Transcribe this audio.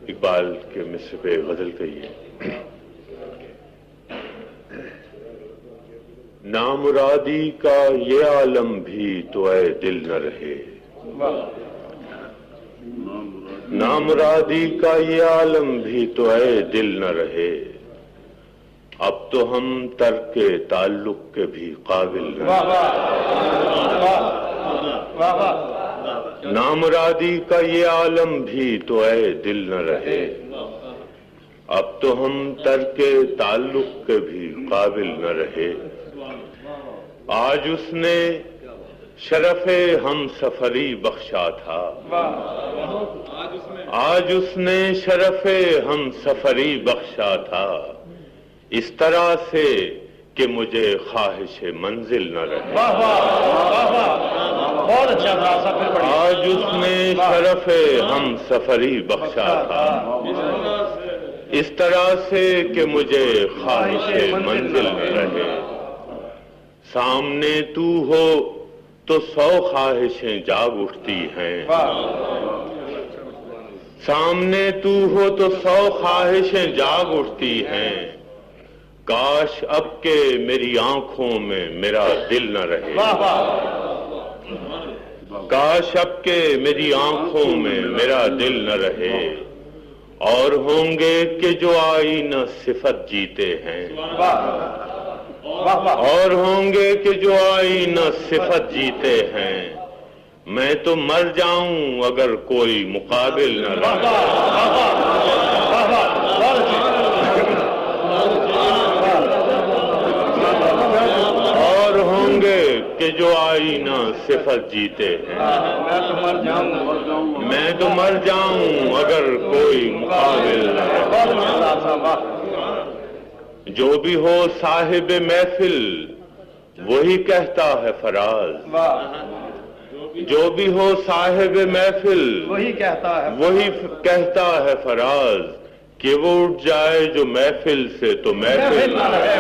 اقبال کے مصر پہ غزل کہیے. نامرادی کا یہ عالم بھی تو اے دل نہ رہے، نامرادی کا یہ عالم بھی تو اے دل نہ رہے، اب تو ہم ترک تعلق کے بھی قابل نہ رہے. نامرادی کا یہ عالم بھی تو اے دل نہ رہے، اب تو ہم ترک تعلق کے بھی قابل نہ رہے. آج اس نے شرف ہم سفری بخشا تھا، آج اس نے شرف ہم سفری بخشا تھا، اس طرح سے کہ مجھے خواہش منزل نہ رہے. آج اس نے شرف ہم سفری بخشا تھا، اس طرح سے کہ مجھے خواہش منزل نہ رہے. سامنے تو ہو تو 100 خواہشیں جاگ اٹھتی ہیں، سامنے تو ہو تو 100 خواہشیں جاگ اٹھتی ہیں، کاش اب کے میری آنکھوں میں میرا دل نہ رہے. کاش اب کے میری آنکھوں میں میرا دل نہ رہے، اور ہوں گے کہ جو آئینہ صفت جیتے ہیں، اور ہوں گے کہ جو آئینہ صفت جیتے ہیں، میں تو مر جاؤں اگر کوئی مقابل نہ رہے. اور ہوں گے کہ جو آئینہ صفت جیتے ہیں، میں تو مر جاؤں اگر کوئی مقابل نہ رہے. جو بھی ہو صاحب محفل وہی کہتا ہے فراز، جو بھی ہو صاحب محفل وہی کہتا ہے فراز، کہ وہ اٹھ جائے جو محفل سے تو محفل نہ رہے.